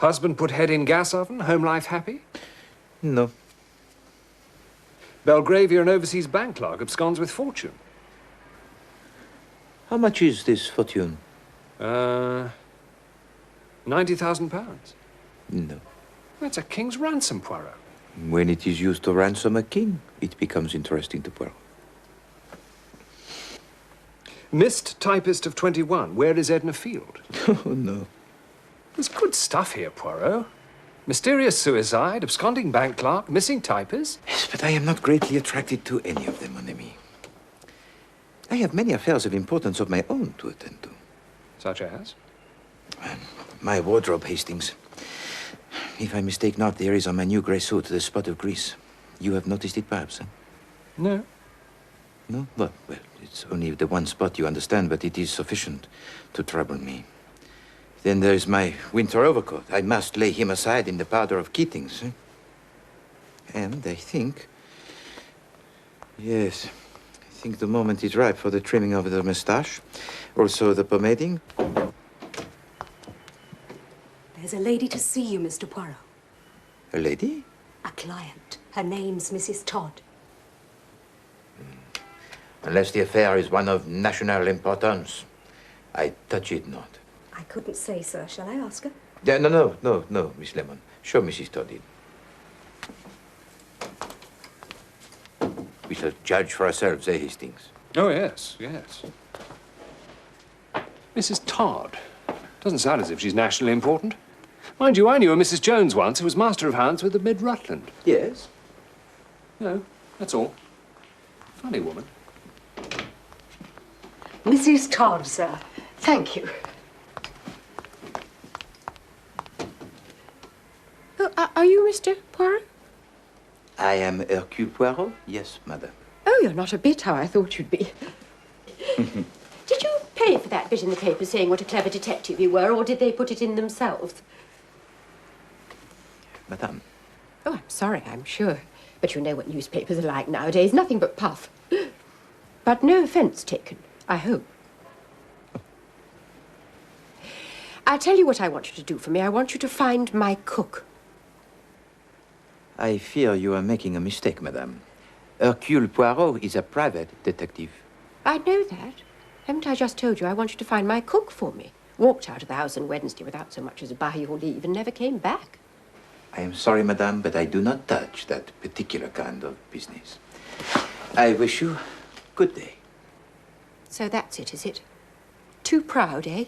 Husband put head in gas oven, home life happy? No. Belgravia, an overseas bank clerk, absconds with fortune. How much is this fortune? £90,000. No. That's a king's ransom, Poirot. When it is used to ransom a king, it becomes interesting to Poirot. Missed typist of 21. Where is Edna Field? Oh, no. There's good stuff here, Poirot. Mysterious suicide, absconding bank clerk, missing typist. Yes, but I am not greatly attracted to any of them, mon ami. I have many affairs of importance of my own to attend to. Such as? My wardrobe, Hastings. If I mistake not, there is on my new grey suit the spot of grease. You have noticed it, perhaps, eh? No. No? Well, it's only the one spot, you understand, but it is sufficient to trouble me. Then there's my winter overcoat. I must lay him aside in the powder of Keating's. Eh? And I think... Yes, I think the moment is ripe for the trimming of the moustache. Also the pomading. There's a lady to see you, Mr. Poirot. A lady? A client. Her name's Mrs. Todd. Unless the affair is one of national importance, I touch it not. I couldn't say, sir. Shall I ask her? No, Miss Lemon. Show Mrs. Todd in. We shall judge for ourselves, eh, Hastings? Oh, yes, yes. Mrs. Todd. Doesn't sound as if she's nationally important. Mind you, I knew a Mrs. Jones once who was master of hounds with the Mid-Rutland. Yes? No, that's all. Funny woman. Mrs. Todd, sir. Thank you. Oh, are you Mr. Poirot? I am Hercule Poirot? Yes, madame. Oh, you're not a bit how I thought you'd be. Did you pay for that bit in the paper saying what a clever detective you were, or did they put it in themselves? Madame. Oh, I'm sorry, I'm sure. But you know what newspapers are like nowadays. Nothing but puff. But no offence taken, I hope. I'll tell you what I want you to do for me. I want you to find my cook. I fear you are making a mistake, madame. Hercule Poirot is a private detective. I know that. Haven't I just told you I want you to find my cook for me? Walked out of the house on Wednesday without so much as a by your leave and never came back. I am sorry, madame, but I do not touch that particular kind of business. I wish you good day. So that's it, is it? Too proud, eh?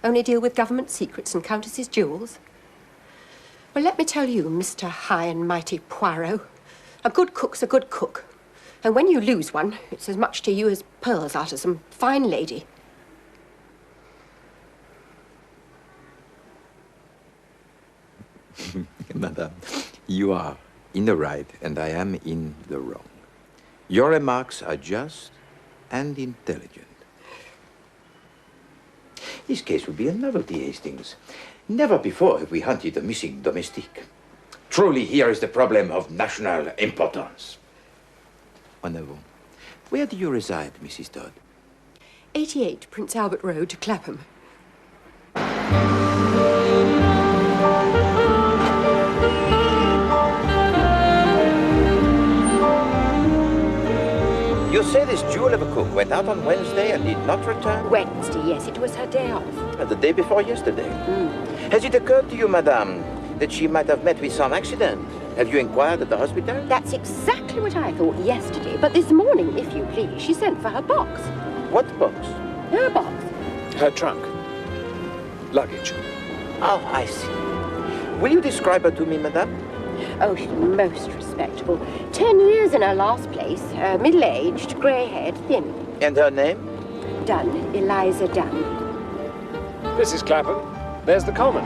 Only deal with government secrets and countesses' jewels? Well, let me tell you, Mr. High and Mighty Poirot, a good cook's a good cook. And when you lose one, it's as much to you as pearls out of some fine lady. Madame, you are in the right and I am in the wrong. Your remarks are just and intelligent. This case will be a novelty, Hastings. Never before have we hunted a missing domestique. Truly, here is the problem of national importance. En avant. Where do you reside, Mrs. Todd? 88 Prince Albert Road, Clapham. You say this jewel of a cook went out on Wednesday and did not return? Wednesday, yes, it was her day off. The day before yesterday. Has it occurred to you, madame, that she might have met with some accident? Have you inquired at the hospital? That's exactly what I thought yesterday, but this morning, if you please, she sent for her box. What box? Her box. Her trunk. Luggage. Oh, I see. Will you describe her to me, madame? Oh, she's most respectable. 10 years in her last place. Middle-aged, grey-haired, thin. And her name? Dunn. Eliza Dunn. This is Clapham. There's the common.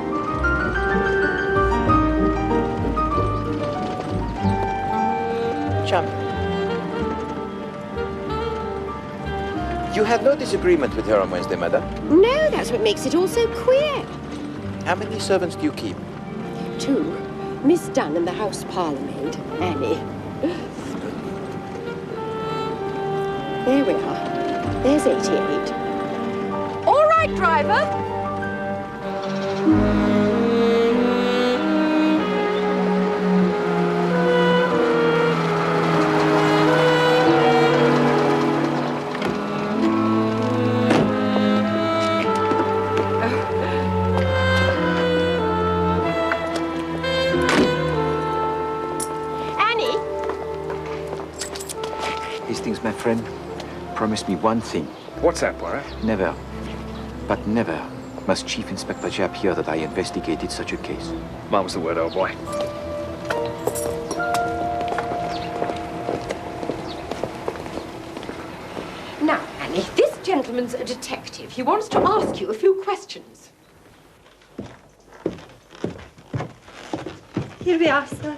Chum. You had no disagreement with her on Wednesday, madame? No, that's what makes it all so queer. How many servants do you keep? 2. Miss Dunn and the house parlourmaid, Annie. There we are. There's 88. All right, driver. friend, promise me one thing. What's that, Poirot? Never, but never must Chief Inspector Japp hear that I investigated such a case. Mine was the word, old boy. Now, Annie, this gentleman's a detective. He wants to ask you a few questions. Here we are, sir.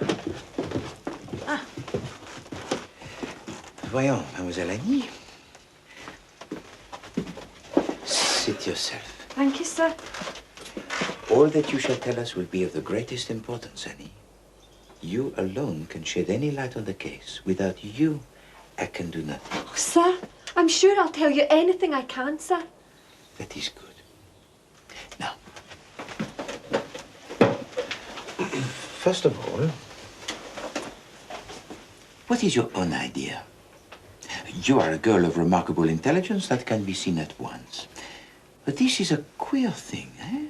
Voyons, Mademoiselle Annie. Sit yourself. Thank you, sir. All that you shall tell us will be of the greatest importance, Annie. You alone can shed any light on the case. Without you, I can do nothing. Oh, sir, I'm sure I'll tell you anything I can, sir. That is good. Now, first of all, what is your own idea? You are a girl of remarkable intelligence that can be seen at once. But this is a queer thing, eh?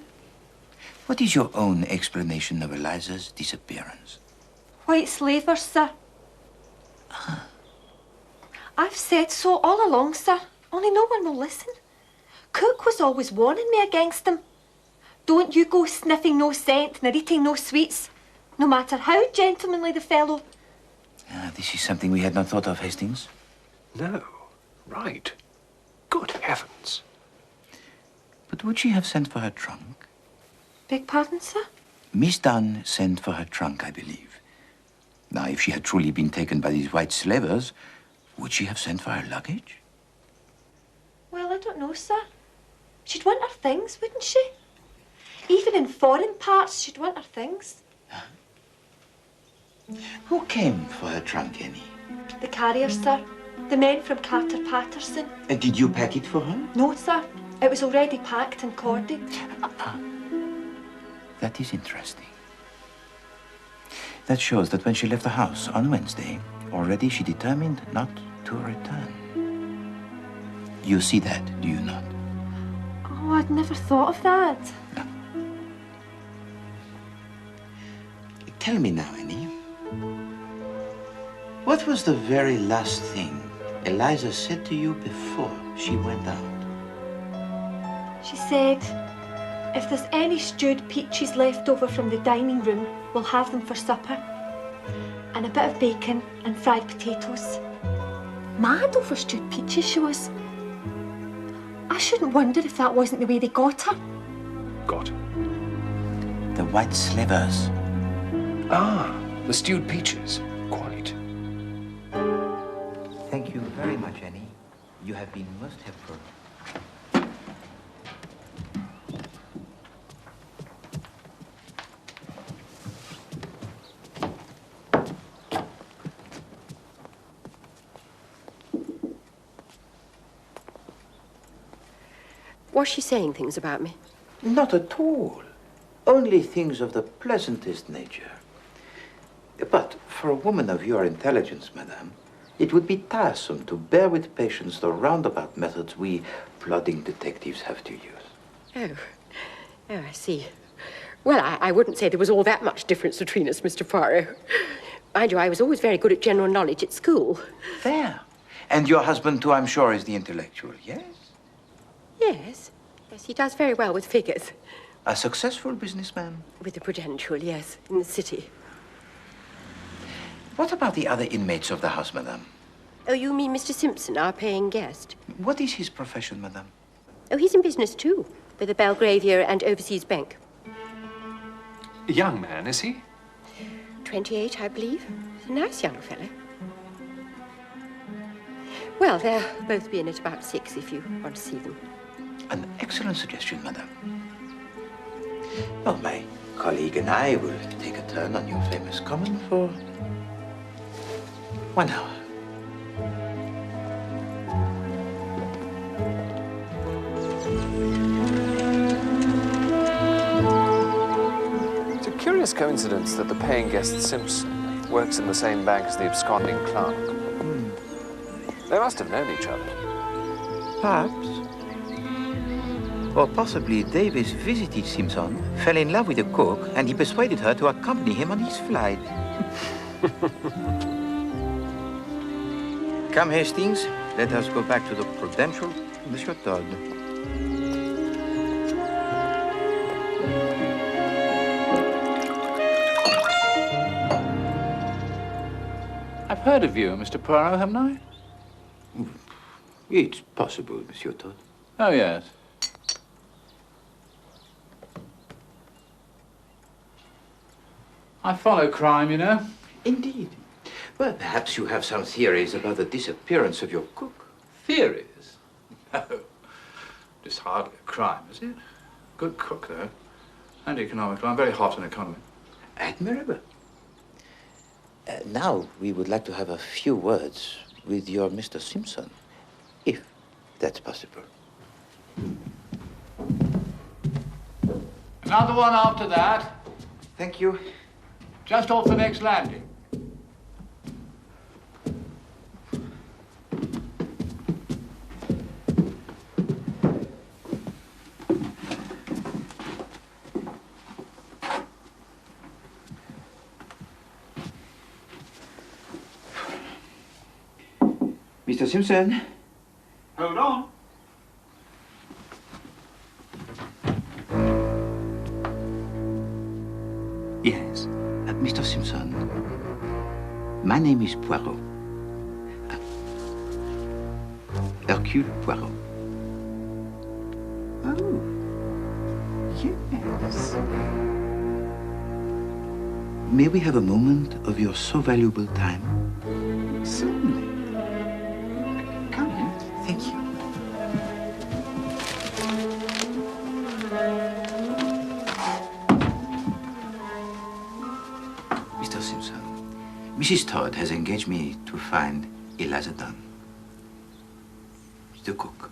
What is your own explanation of Eliza's disappearance? White slavers, sir. I've said so all along, sir. Only no one will listen. Cook was always warning me against them. Don't you go sniffing no scent nor eating no sweets, no matter how gentlemanly the fellow. This is something we had not thought of, Hastings. No. Right. Good heavens. But would she have sent for her trunk? Beg pardon, sir? Miss Dunn sent for her trunk, I believe. Now, if she had truly been taken by these white slavers, would she have sent for her luggage? Well, I don't know, sir. She'd want her things, wouldn't she? Even in foreign parts, she'd want her things. Who came for her trunk, Annie? The carriers, sir. The men from Carter Patterson. And did you pack it for her? No, sir. It was already packed and corded. That is interesting. That shows that when she left the house on Wednesday, already she determined not to return. You see that, do you not? Oh, I'd never thought of that. No. Tell me now, Annie. What was the very last thing Eliza said to you before she went out? She said, if there's any stewed peaches left over from the dining room, we'll have them for supper. And a bit of bacon and fried potatoes. Mad over stewed peaches, she was. I shouldn't wonder if that wasn't the way they got her. Got. The white slavers. Ah, the stewed peaches. Quite. Thank you very much, Annie. You have been most helpful. Was she saying things about me? Not at all. Only things of the pleasantest nature. But for a woman of your intelligence, madame, it would be tiresome to bear with patience the roundabout methods we plodding detectives have to use. Oh, I see. Well, I wouldn't say there was all that much difference between us, Mr. Poirot. Mind you, I was always very good at general knowledge at school. There. And your husband, too, I'm sure, is the intellectual, yes? Yes. Yes, he does very well with figures. A successful businessman? With the Prudential, yes, in the city. What about the other inmates of the house, madame? Oh, you mean Mr. Simpson, our paying guest? What is his profession, madame? Oh, he's in business, too, with the Belgravia and Overseas Bank. A young man, is he? 28, I believe. He's a nice young fellow. Well, they'll both be in at about 6 if you want to see them. An excellent suggestion, madame. Well, my colleague and I will take a turn on your famous common for 1 hour. It's a curious coincidence that the paying guest Simpson works in the same bank as the absconding clerk. They must have known each other. Perhaps. Or possibly Davis visited Simpson, fell in love with the cook, and he persuaded her to accompany him on his flight. Come, Hastings. let us go back to the Prudential, Monsieur Todd. I've heard of you, Mr. Poirot, haven't I? It's possible, Monsieur Todd. Oh, yes. I follow crime, you know. Indeed. Well, perhaps you have some theories about the disappearance of your cook. Theories? No. It's hardly a crime, is it? Good cook, though. And economical. I'm very hot on economy. Admirable. Now, we would like to have a few words with your Mr. Simpson, if that's possible. Another one after that. Thank you. Just off the next landing. Mr. Simpson? Hold on. Yes. Mr. Simpson, my name is Poirot. Hercule Poirot. Oh, yes. May we have a moment of your so valuable time? Certainly. Come in. Thank you. Mr. Simpson, Mrs. Todd has engaged me to find Eliza Dunn, the cook.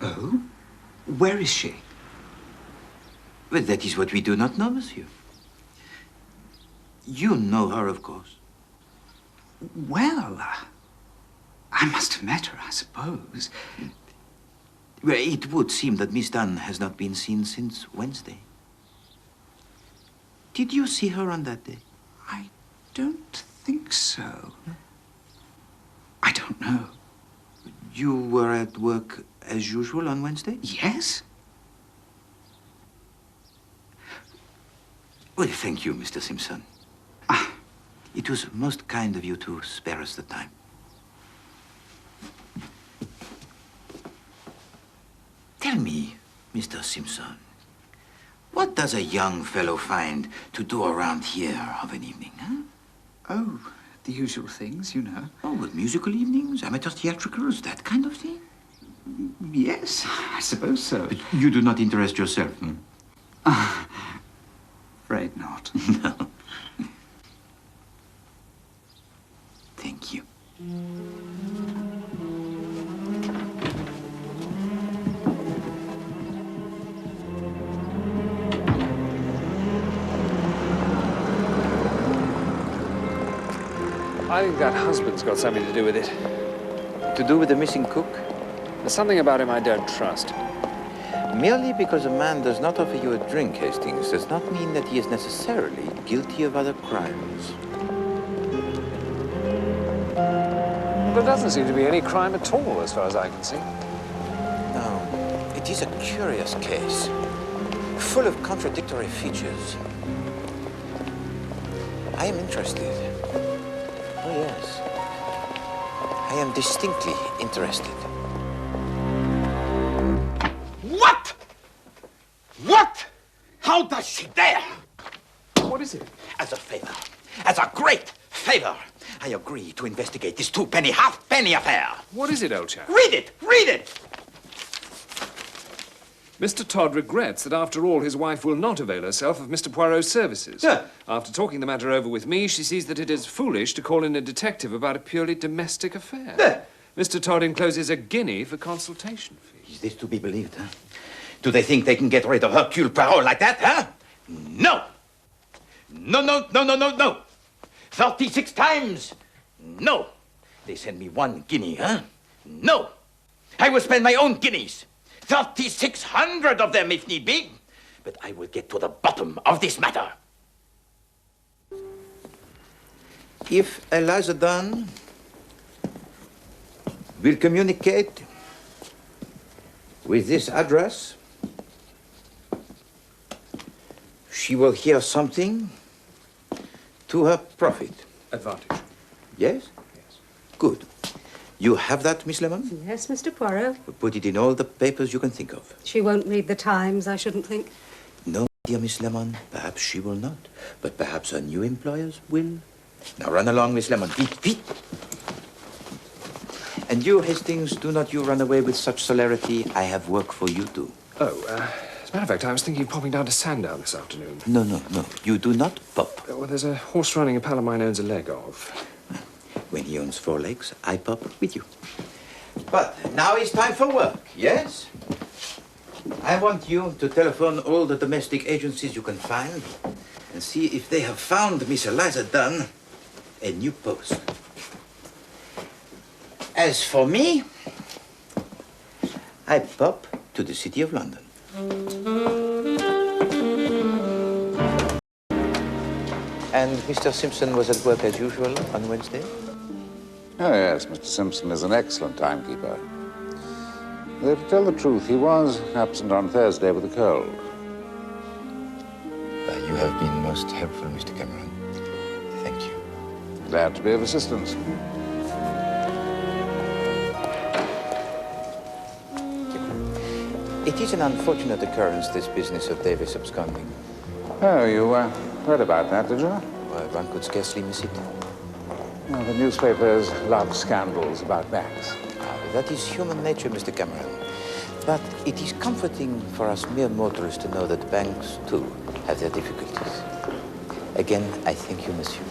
Oh? Where is she? Well, that is what we do not know, monsieur. You know her, of course. Well, I must have met her, I suppose. Well, it would seem that Miss Dunn has not been seen since Wednesday. Did you see her on that day? I don't think so. I don't know. You were at work as usual on Wednesday? Yes? Well, thank you, Mr. Simpson. It was most kind of you to spare us the time. Tell me, Mr. Simpson, what does a young fellow find to do around here of an evening, huh? Oh, the usual things, you know. Oh, but musical evenings, amateur theatricals, that kind of thing? Yes, I suppose so. But you do not interest yourself, hmm? Afraid not. No. Thank you. I think that husband's got something to do with it. To do with the missing cook? There's something about him I don't trust. Merely because a man does not offer you a drink, Hastings, does not mean that he is necessarily guilty of other crimes. Well, there doesn't seem to be any crime at all, as far as I can see. No, it is a curious case, full of contradictory features. I am interested. Oh, yes. I am distinctly interested. What? What? How does she dare? What is it? As a favor, as a great favor, I agree to investigate this two-penny, half-penny affair. What is it, old chap? Read it! Read it! Mr. Todd regrets that after all his wife will not avail herself of Mr. Poirot's services. Yeah. After talking the matter over with me, she sees that it is foolish to call in a detective about a purely domestic affair. Yeah. Mr. Todd encloses a guinea for consultation fee. Is this to be believed, huh? Do they think they can get rid of Hercule Poirot like that, huh? No! No, no, no, no, no, no! 36 times! No! They send me 1 guinea, huh? No! I will spend my own guineas! 3,600 of them, if need be! But I will get to the bottom of this matter. If Eliza Dunn will communicate with this address. She will hear something to her profit. Advantage. Yes? Yes. Good. You have that, Miss Lemon? Yes, Mr. Poirot. Put it in all the papers you can think of. She won't read the Times, I shouldn't think. No, dear Miss Lemon, perhaps she will not. But perhaps her new employers will. Now run along, Miss Lemon. Feet, feet. And you, Hastings, do not you run away with such celerity. I have work for you too. Oh, as a matter of fact, I was thinking of popping down to Sandown this afternoon. No, no, no. You do not pop. Well, there's a horse running a pal of mine owns a leg of. When he owns 4 legs, I pop with you. But now it's time for work, yes? I want you to telephone all the domestic agencies you can find and see if they have found Miss Eliza Dunn a new post. As for me, I pop to the City of London. And Mr. Simpson was at work as usual on Wednesday? Oh, yes, Mr. Simpson is an excellent timekeeper. Though, to tell the truth, he was absent on Thursday with a cold. You have been most helpful, Mr. Cameron. Thank you. Glad to be of assistance. It is an unfortunate occurrence, this business of Davis absconding. Oh, you heard about that, did you? Well, one could scarcely miss it. Well, the newspapers love scandals about banks. That is human nature, Mr. Cameron. But it is comforting for us mere mortals to know that banks, too, have their difficulties. Again, I thank you, monsieur.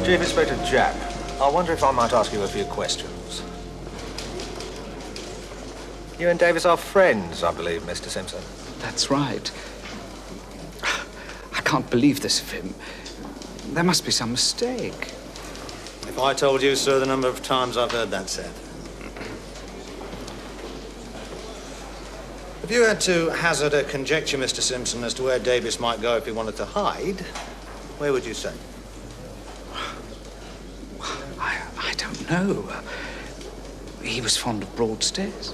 Chief Inspector Jack, I wonder if I might ask you a few questions. You and Davis are friends, I believe, Mr. Simpson. That's right. I can't believe this of him. There must be some mistake. If I told you, sir, the number of times I've heard that said. If you had to hazard a conjecture, Mr. Simpson, as to where Davis might go if he wanted to hide, where would you say? I don't know. He was fond of Broadstairs.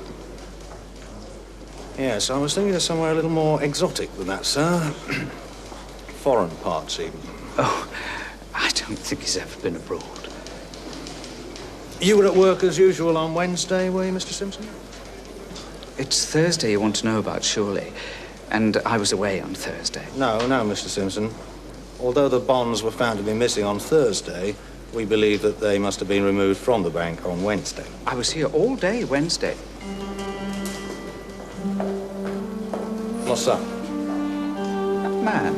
Yes, I was thinking of somewhere a little more exotic than that, sir. Foreign parts, even. Oh, I don't think he's ever been abroad. You were at work as usual on Wednesday, were you, Mr. Simpson? It's Thursday you want to know about, surely. And I was away on Thursday. No, Mr. Simpson. Although the bonds were found to be missing on Thursday, we believe that they must have been removed from the bank on Wednesday. I was here all day Wednesday. What's that? That man.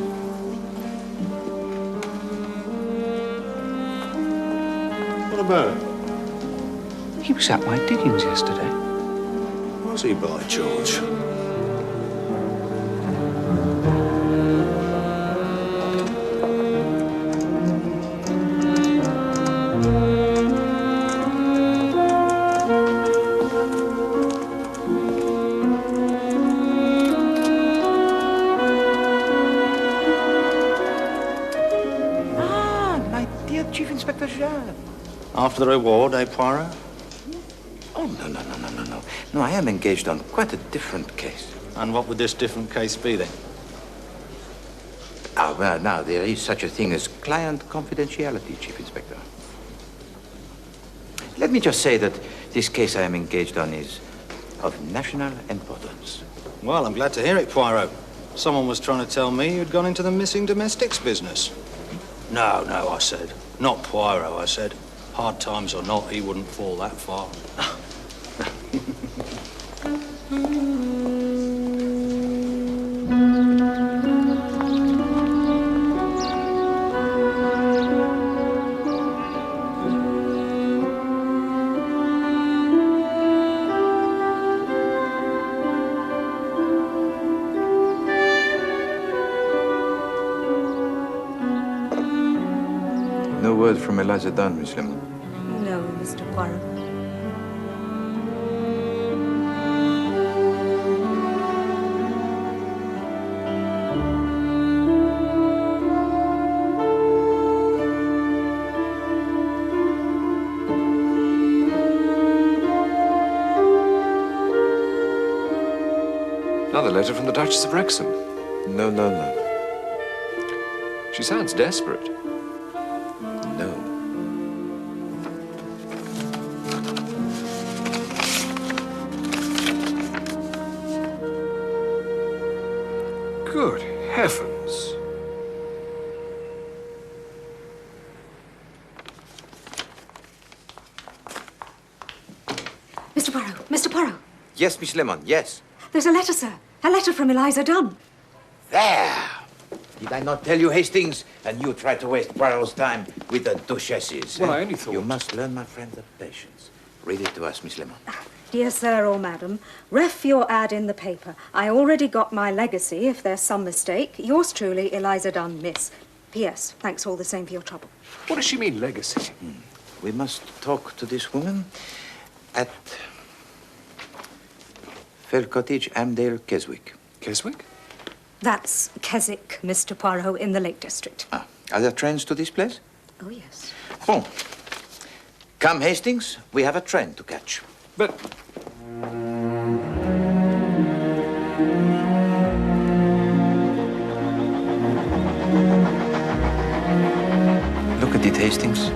What about it? He was at my diggings yesterday. Was he, by George? Chief Inspector Jean. After the reward, eh, Poirot? Oh, no. No, I am engaged on quite a different case. And what would this different case be, then? Ah, well, now, there is such a thing as client confidentiality, Chief Inspector. Let me just say that this case I am engaged on is of national importance. Well, I'm glad to hear it, Poirot. Someone was trying to tell me you'd gone into the missing domestics business. No, I said. Not Poirot, I said. Hard times or not, he wouldn't fall that far. No word from Eliza Dunn, Miss Lemon. No, Mr. Poirot. letter from the Duchess of Wrexham. No, no, no. She sounds desperate. No. Good heavens. Mr. Poirot, Mr. Poirot. Yes, Miss Lemon, yes. There's a letter, sir. A letter from Eliza Dunn. There! Did I not tell you, Hastings? And you try to waste Poirot's time with the duchesses. Well, I only thought... You must learn, my friend, the patience. Read it to us, Miss Lemon. Dear sir or madam, ref your ad in the paper. I already got my legacy, if there's some mistake. Yours truly, Eliza Dunn, miss. P.S. Thanks all the same for your trouble. What does she mean, legacy? We must talk to this woman at Fell Cottage, Amdale, Keswick. Keswick? That's Keswick, Mr. Poirot, in the Lake District. Ah, are there trains to this place? Oh, yes. Bon. Come, Hastings. We have a train to catch. But... Look at it, Hastings.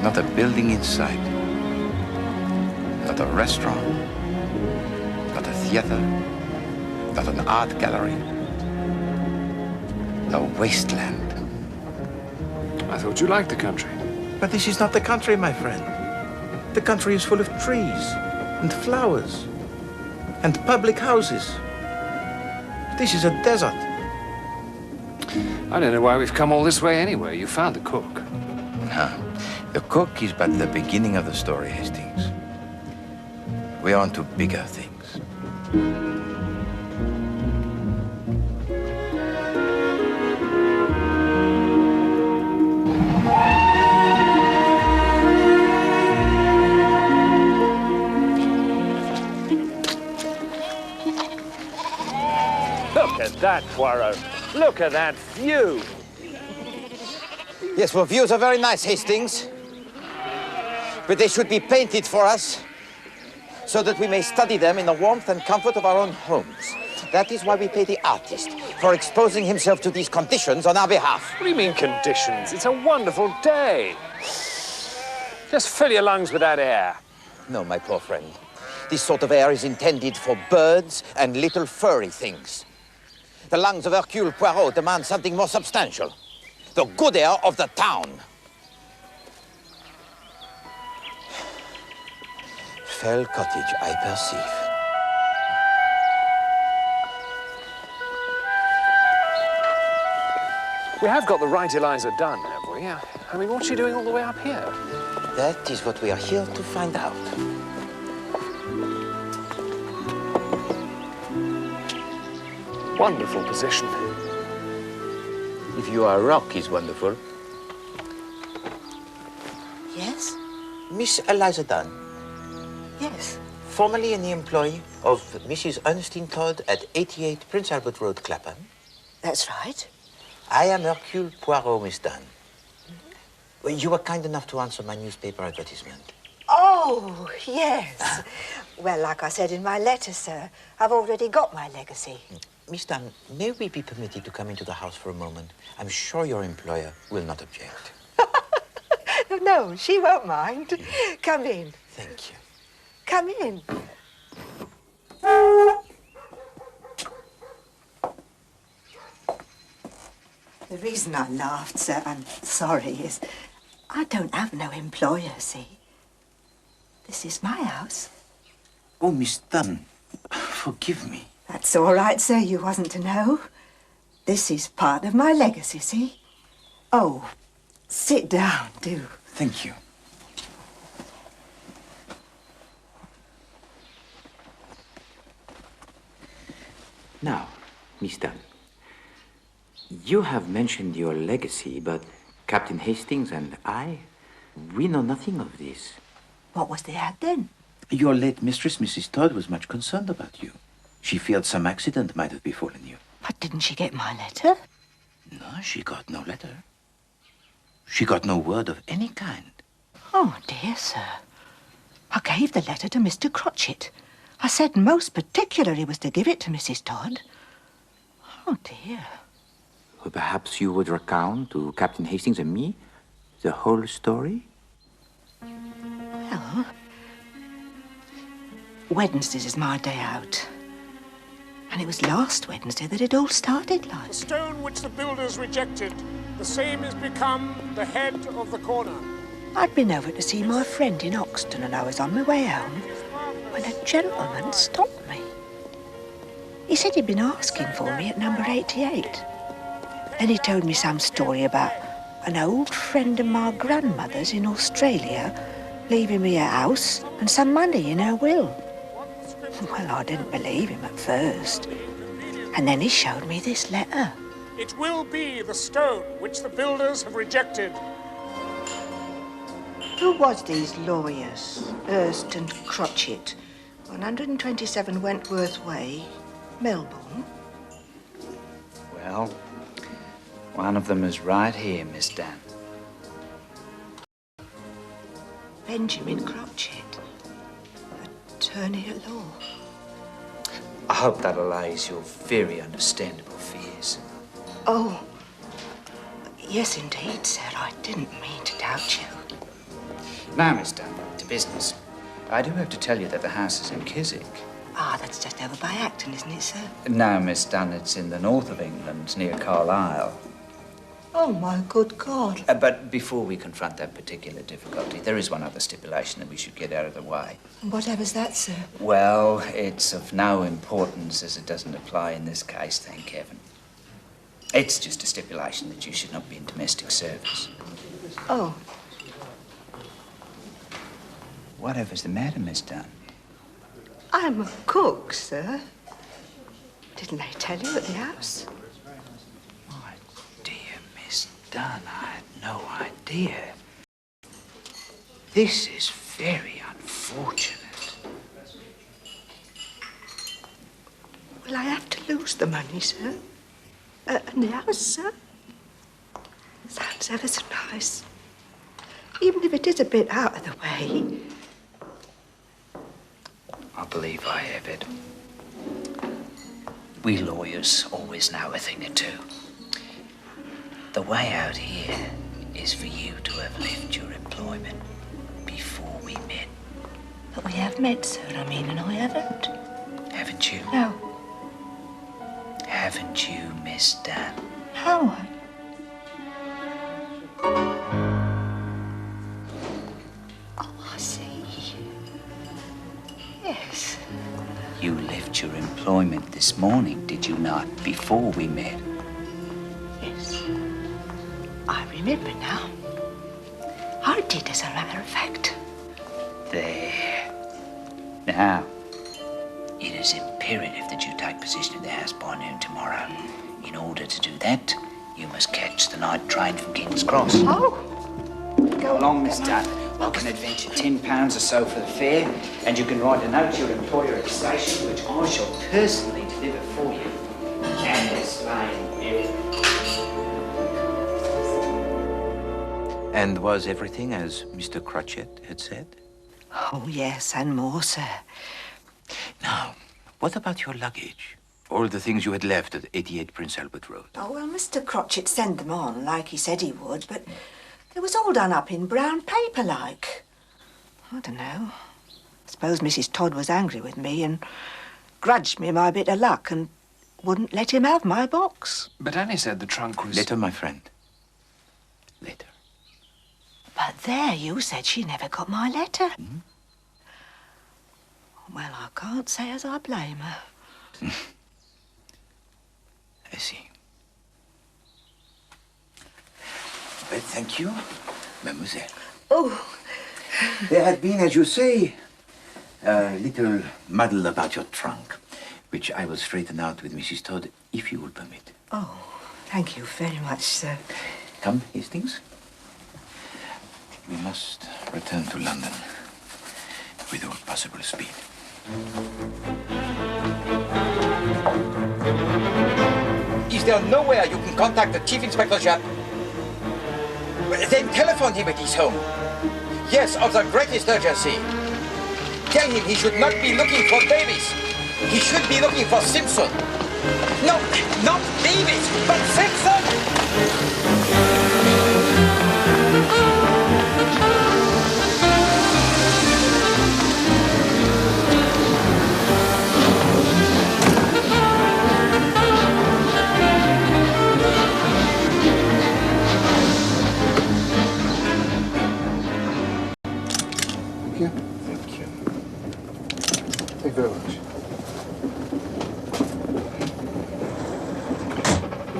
Not a building in sight. Not a restaurant. Not a theater. Not an art gallery. A wasteland. I thought you liked the country. But this is not the country, my friend. The country is full of trees and flowers and public houses. This is a desert. I don't know why we've come all this way anyway. You found the cook. No, the cook is but the beginning of the story, Hastings. We're on to bigger things. Look at that, Poirot. Look at that view. Yes, well, views are very nice, Hastings. But they should be painted for us so that we may study them in the warmth and comfort of our own homes. That is why we pay the artist for exposing himself to these conditions on our behalf. What do you mean conditions? It's a wonderful day. Just fill your lungs with that air. No, my poor friend. This sort of air is intended for birds and little furry things. The lungs of Hercule Poirot demand something more substantial. The good air of the town. Fell Cottage, I perceive. We have got the right Eliza Dunn, have we? I mean, what's she doing all the way up here? That is what we are here to find out. Wonderful position. If you are rock is wonderful. Yes? Miss Eliza Dunn, Yes. formerly an employee of Mrs. Ernestine Todd at 88 Prince Albert Road, Clapham. That's right. I am Hercule Poirot, Miss Dunn. Well, you were kind enough to answer my newspaper advertisement. Oh, yes. Well, like I said in my letter, sir, I've already got my legacy. Miss Dunn, may we be permitted to come into the house for a moment? I'm sure your employer will not object. No, she won't mind. Come in. Thank you. Come in. The reason I laughed, sir, I'm sorry, is I don't have no employer, see? This is my house. Oh, Miss Dunn, forgive me. That's all right, sir. You wasn't to know. This is part of my legacy, see? Oh, sit down, do. Thank you. Now, Miss Dunn, you have mentioned your legacy, but Captain Hastings and I, we know nothing of this. What was the ad then? Your late mistress, Mrs. Todd, was much concerned about you. She feared some accident might have befallen you. But didn't she get my letter? No, she got no letter. She got no word of any kind. Oh, dear, sir. I gave the letter to Mr. Crotchet. I said most particular he was to give it to Mrs. Todd. Oh, dear. Well, perhaps you would recount to Captain Hastings and me the whole story? Well, Wednesdays is my day out. And it was last Wednesday that it all started, like. The stone which the builders rejected, the same has become the head of the corner. I'd been over to see my friend in Oxton and I was on my way home when a gentleman stopped me. He said he'd been asking for me at number 88. Then he told me some story about an old friend of my grandmother's in Australia leaving me a house and some money in her will. Well, I didn't believe him at first. And then he showed me this letter. It will be the stone which the builders have rejected. Who was these lawyers, Hurst and Crotchet, 127 Wentworth Way, Melbourne? Well, one of them is right here, Miss Dan. Benjamin Crotchet, attorney at law. I hope that allays your very understandable fears. Oh, yes, indeed, sir. I didn't mean to doubt you. Now, Miss Dan, to business. I do have to tell you that the house is in Chiswick. Ah, that's just over by Acton, isn't it, sir? No, Miss Dan, it's in the north of England, near Carlisle. Oh, my good God. But before we confront that particular difficulty, there is one other stipulation that we should get out of the way. Whatever's that, sir? Well, it's of no importance as it doesn't apply in this case, thank heaven. It's just a stipulation that you should not be in domestic service. Oh. Whatever's the matter, Miss Dunn? I'm a cook, sir. Didn't they tell you at the house? My dear Miss Dunn, I had no idea. This is very unfortunate. Will I have to lose the money, sir? And the house, sir? Sounds ever so nice. Even if it is a bit out of the way. I believe I have it. We lawyers always know a thing or two. The way out here is for you to have left your employment before we met. But we have met, sir, I mean, and I haven't. Haven't you? No. Haven't you, Miss Dan? No. Oh, I see. Yes. You left your employment this morning, did you not, before we met? Yes. I remember now. I did, as a matter of fact. There. Now, it is imperative that you take possession of the house by noon tomorrow. In order to do that, you must catch the night train from King's Cross. Oh! Go along, Miss Dunn. I can advance you £10 or so for the fare, and you can write a note to your employer at the station, which I shall personally deliver for you and explain everything. And was everything as Mr. Crotchet had said? Oh, yes, and more, sir. Now, what about your luggage? All the things you had left at 88 Prince Albert Road. Oh, well, Mr. Crotchet sent them on, like he said he would, but it was all done up in brown paper, like. I don't know. I suppose Mrs. Todd was angry with me and grudged me my bit of luck and wouldn't let him have my box. But Annie said the trunk was... Later, my friend. Later. But there, you said she never got my letter. Hmm? Well, I can't say as I blame her. I see. Well, thank you, mademoiselle. Oh. There had been, as you say, a little muddle about your trunk, which I will straighten out with Mrs. Todd, if you will permit. Oh, thank you very much, sir. Come, Hastings. We must return to London with all possible speed. Is there nowhere you can contact the Chief Inspector Japp? Then telephone him at his home. Yes, of the greatest urgency. Tell him he should not be looking for Davis. He should be looking for Simpson. No, not Davis, but Simpson! Thank you. Thank you. Thank you very much.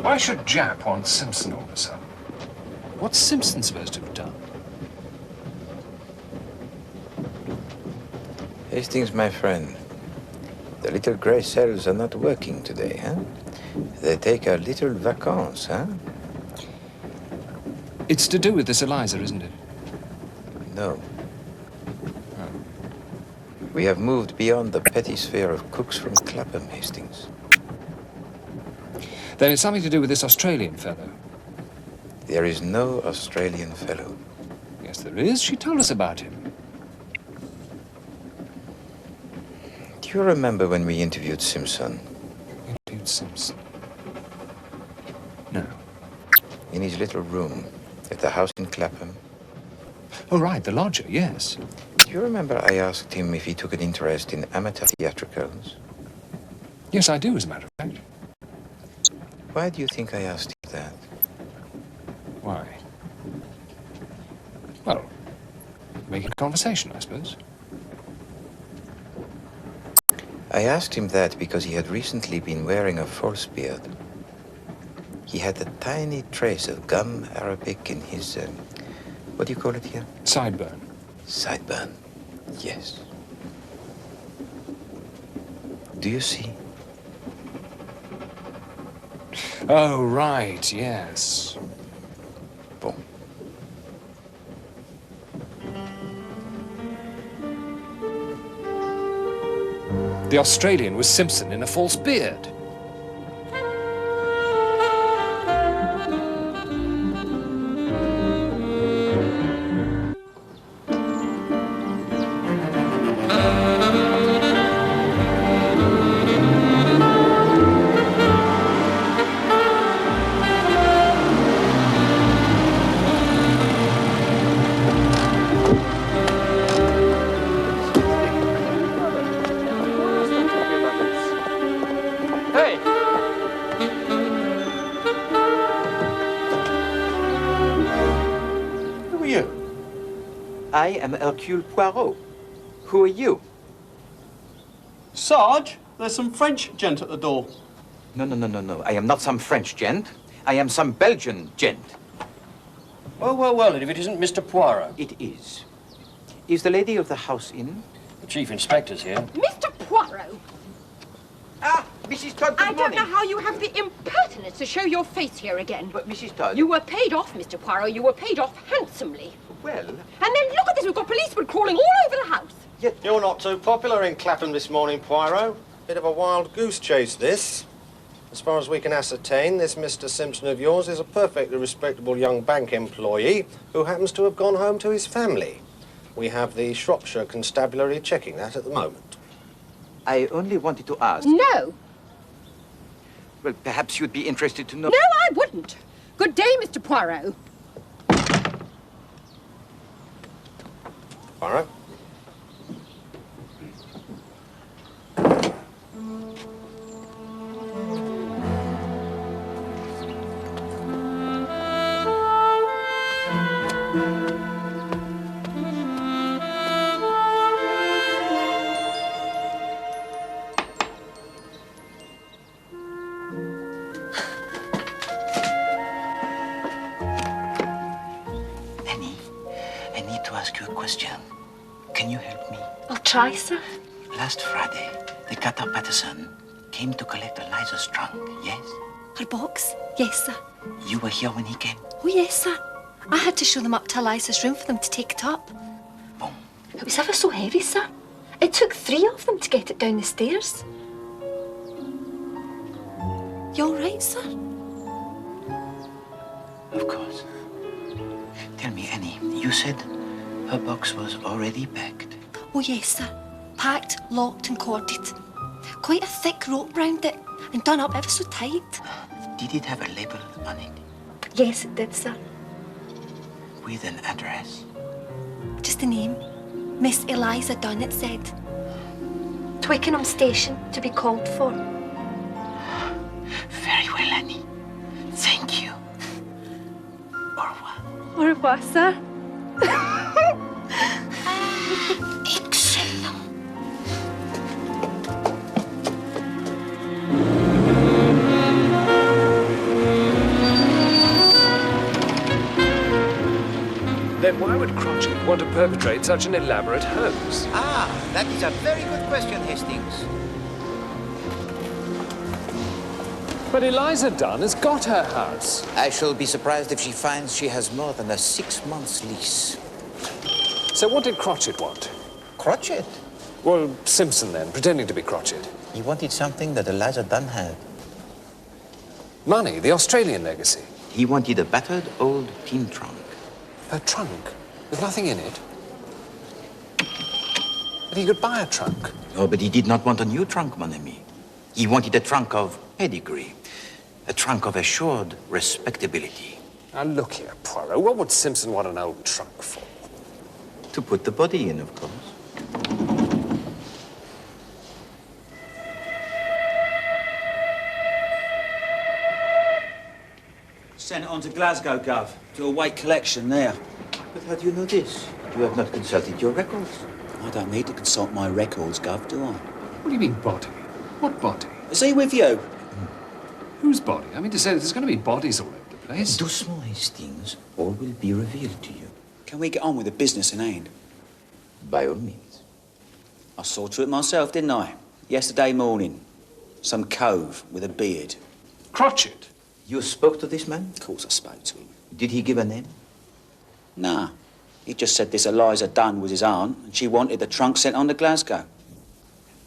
Why should Jap want Simpson all of a sudden? What's Simpson supposed to have done? Hastings, my friend, the little grey cells are not working today, huh? They take a little vacances, huh? It's to do with this Eliza, isn't it? No. We have moved beyond the petty sphere of cooks from Clapham, Hastings. Then it's something to do with this Australian fellow. There is no Australian fellow. Yes, there is. She told us about him. Do you remember when we interviewed Simpson? Interviewed Simpson? No. In his little room at the house in Clapham. Oh, right, the lodger, yes. Do you remember I asked him if he took an interest in amateur theatricals? Yes, I do, as a matter of fact. Why do you think I asked him that? Why? Well, making conversation, I suppose. I asked him that because he had recently been wearing a false beard. He had a tiny trace of gum arabic in his, what do you call it here? Sideburn. Sideburn, yes. Do you see? Oh, right, yes. Bon. The Australian was Simpson in a false beard. I am Hercule Poirot. Who are you? Sarge, there's some French gent at the door. No. I am not some French gent. I am some Belgian gent. Well, and if it isn't Mr. Poirot? It is. Is the lady of the house in? The Chief Inspector's here. Mr. Poirot! Ah, Mrs. Todd, good I don't know how you have the impertinence to show your face here again. But, Mrs. Todd... You were paid off, Mr. Poirot. You were paid off handsomely. Well... And then look at this. We've got policemen crawling all over the house. You're not too popular in Clapham this morning, Poirot. Bit of a wild goose chase, this. As far as we can ascertain, this Mr. Simpson of yours is a perfectly respectable young bank employee who happens to have gone home to his family. We have the Shropshire Constabulary checking that at the moment. I only wanted to ask... No. Well, perhaps you'd be interested to know... No, I wouldn't. Good day, Mr. Poirot. Poirot? Annie, I need to ask you a question. Can you help me? I'll try, sir. Last Friday, the cutter Patterson came to collect Eliza's trunk, yes? Her box? Yes, sir. You were here when he came? Oh, yes, sir. I had to show them up to Eliza's room for them to take it up. Boom. It was ever so heavy, sir. It took 3 of them to get it down the stairs. You all right, sir? Of course. Tell me, Annie, you said her box was already packed. Oh, yes, sir. packed, locked and corded. Quite a thick rope round it and done up ever so tight. Did it have a label on it? Yes, it did, sir. With an address? Just a name. Miss Eliza Dunn, it said. Twickenham Station to be called for. Very well, Annie. Thank you. Au revoir. Au revoir, sir. Excellent. Then why would Crotchet want to perpetrate such an elaborate hoax? Ah, that is a very good question, Hastings. But Eliza Dunn has got her house. I shall be surprised if she finds she has more than a 6 months lease. So what did Crotchet want? Crotchet? Well, Simpson then, pretending to be Crotchet. He wanted something that Eliza Dunn had. Money, the Australian legacy. He wanted a battered old tin trunk. Her trunk? With nothing in it? But he could buy a trunk. Oh, but he did not want a new trunk, mon ami. He wanted a trunk of pedigree. A trunk of assured respectability. Now look here, Poirot. What would Simpson want an old trunk for? To put the body in, of course. Sent it on to Glasgow, Gov. To await collection there. But how do you know this? You have not consulted your records. I don't need to consult my records, Gov, do I? What do you mean, body? What body? Is he with you? Whose body? I mean to say that there's going to be bodies all over the place. Doucement, Hastings. All will be revealed to you. Can we get on with the business in hand? By all means. I saw to it myself, didn't I? Yesterday morning. Some cove with a beard. Crotchet? You spoke to this man? Of course I spoke to him. Did he give a name? Nah. He just said this Eliza Dunn was his aunt and she wanted the trunk sent on to Glasgow.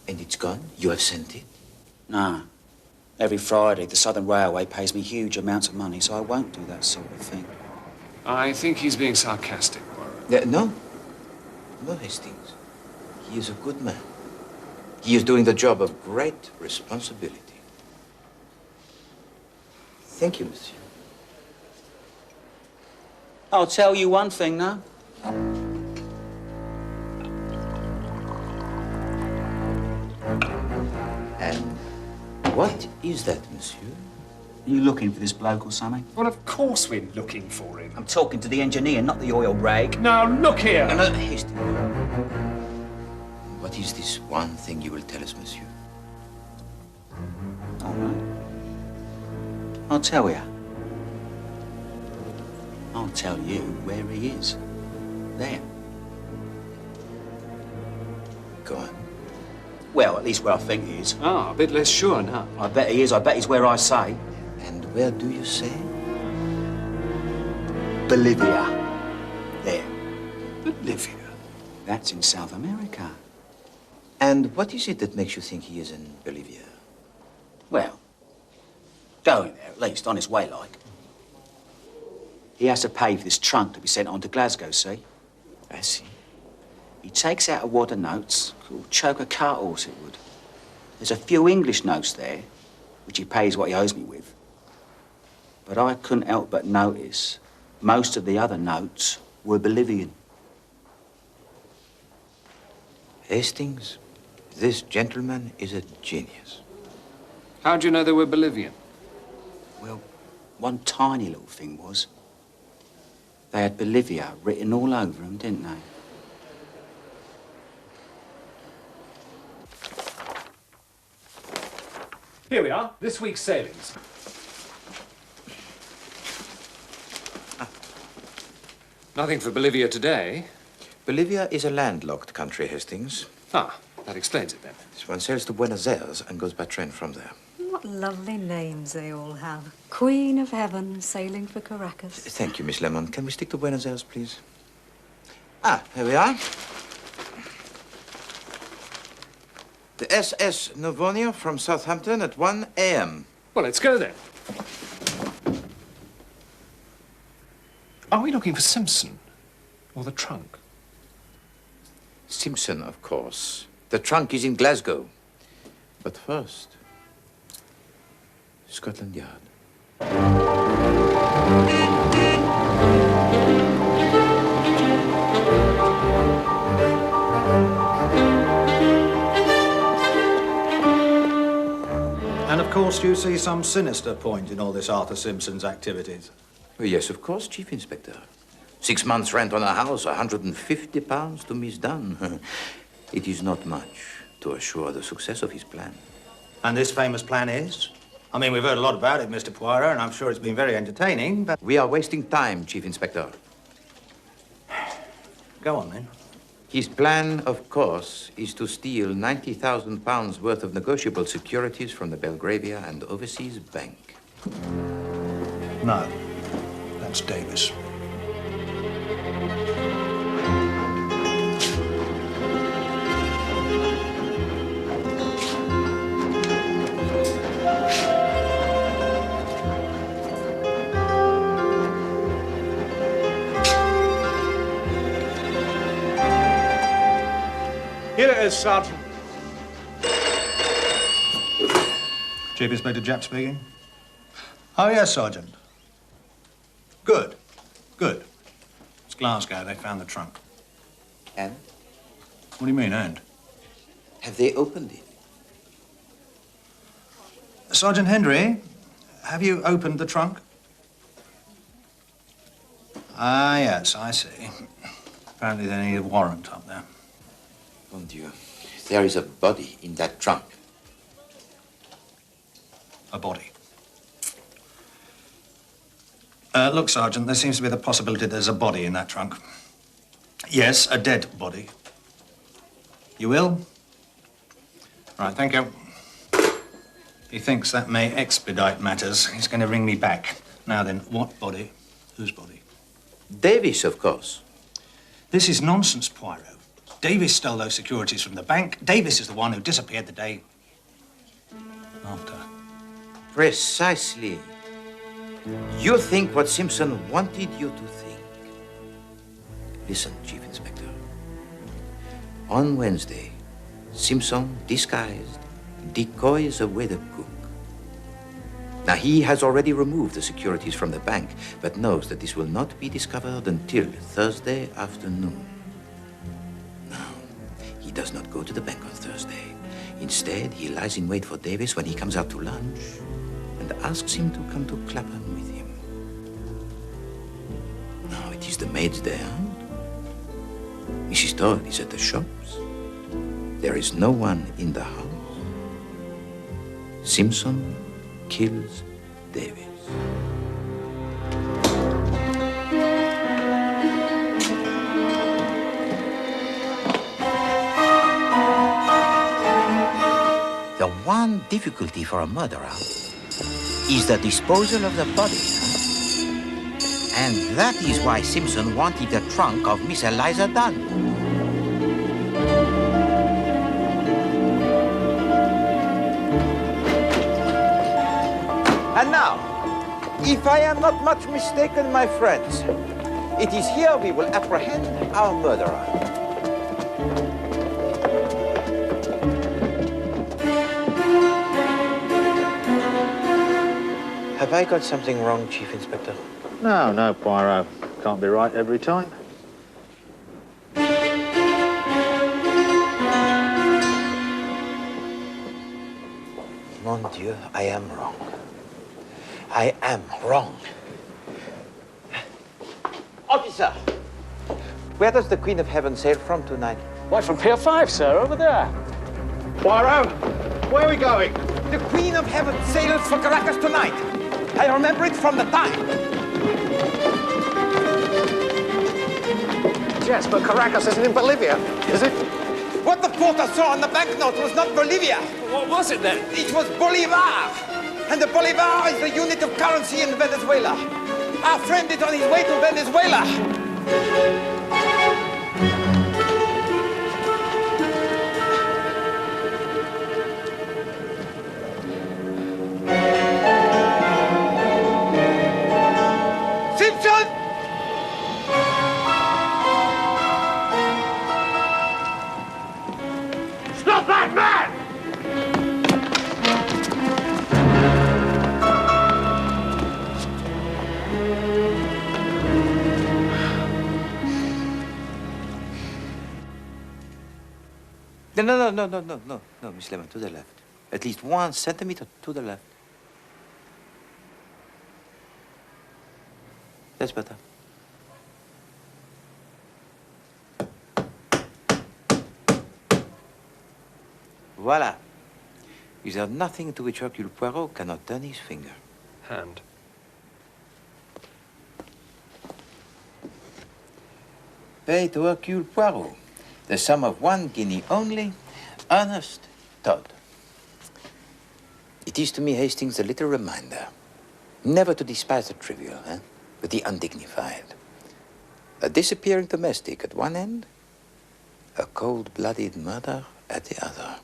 And it's gone? You have sent it? Nah. Every Friday, the Southern Railway pays me huge amounts of money, so I won't do that sort of thing. I think he's being sarcastic, Poirot. No. No, Hastings. He is a good man. He is doing the job of great responsibility. Thank you, monsieur. I'll tell you one thing now. And what is that, monsieur? Are you looking for this bloke or something? Well, of course we're looking for him. I'm talking to the engineer, not the oil rag. Now, look here! No, Hastings. What is this one thing you will tell us, monsieur? All right. I'll tell you. I'll tell you where he is. There. Go on. Well, at least where I think he is. Ah, a bit less sure now. I bet he is. I bet he's where I say. And where do you say? Bolivia. There. Bolivia? That's in South America. And what is it that makes you think he is in Bolivia? Well, going there, at least, on his way, like. He has to pay for this trunk to be sent on to Glasgow, see? I see. He takes out a wad of notes, could choke a cart horse, it would. There's a few English notes there, which he pays what he owes me with. But I couldn't help but notice most of the other notes were Bolivian. Hastings, this gentleman is a genius. How do you know they were Bolivian? Well, one tiny little thing was, they had Bolivia written all over them, didn't they? Here we are, this week's sailings. Nothing for Bolivia today. Bolivia is a landlocked country, Hastings. Ah, that explains it then. One sails to Buenos Aires and goes by train from there. What lovely names they all have. Queen of Heaven sailing for Caracas. Thank you, Miss Lemon. Can we stick to Buenos Aires, please? Ah, here we are. The SS Novonia from Southampton at 1 a.m. Well, let's go then. Are we looking for Simpson or the trunk? Simpson, of course. The trunk is in Glasgow. But first, Scotland Yard. And of course you see some sinister point in all this Arthur Simpson's activities. Oh, yes, of course, Chief Inspector. 6 months' rent on a house, £150 to Miss Dunn. It is not much to assure the success of his plan. And this famous plan is? I mean, we've heard a lot about it, Mr. Poirot, and I'm sure it's been very entertaining, but... We are wasting time, Chief Inspector. Go on, then. His plan, of course, is to steal £90,000 worth of negotiable securities from the Belgravia and Overseas Bank. No, that's Davis. Here it is, Sergeant. Chief Inspector Japp speaking. Oh, yes, Sergeant. Good. Good. It's Glasgow. They found the trunk. And? What do you mean, and? Have they opened it? Sergeant Hendry, have you opened the trunk? Ah, yes, I see. Apparently they need a warrant up there. Mon Dieu, there is a body in that trunk. A body. Look, Sergeant, there seems to be the possibility there's a body in that trunk. Yes, a dead body. You will? Right, thank you. He thinks that may expedite matters. He's going to ring me back. Now then, what body? Whose body? Davis, of course. This is nonsense, Poirot. Davis stole those securities from the bank. Davis is the one who disappeared the day after. Precisely. You think what Simpson wanted you to think. Listen, Chief Inspector. On Wednesday, Simpson, disguised, decoys away the cook. Now, he has already removed the securities from the bank, but knows that this will not be discovered until Thursday afternoon. Now, he does not go to the bank on Thursday. Instead, he lies in wait for Davis when he comes out to lunch and asks him to come to Clapham with him. Now, it is the maid's day out. Mrs. Todd is at the shops. There is no one in the house. Simpson kills Davis. The one difficulty for a murderer is the disposal of the body. And that is why Simpson wanted the trunk of Miss Eliza Dunn. And now, if I am not much mistaken, my friends, it is here we will apprehend our murderer. Have I got something wrong, Chief Inspector? No, Poirot. Can't be right every time. Mon Dieu, I am wrong. I am wrong. Officer, where does the Queen of Heaven sail from tonight? Why, from Pier 5, sir, over there. Poirot, where are we going? The Queen of Heaven sails for Caracas tonight. I remember it from the time. Yes, but Caracas isn't in Bolivia, is it? What the porter saw on the banknote was not Bolivia. What was it then? It was Bolivar. And the Bolivar is the unit of currency in Venezuela. Our friend is on his way to Venezuela. Simpson! Stop! No, Miss Lemon, to the left. At least 1 centimeter to the left. That's better. Voila. Is there nothing to which Hercule Poirot cannot turn his finger? Hand. Pay to Hercule Poirot the sum of 1 guinea only, Ernest Todd. It is to me, Hastings, a little reminder never to despise the trivial, but the undignified. A disappearing domestic at one end, a cold-blooded murder at the other.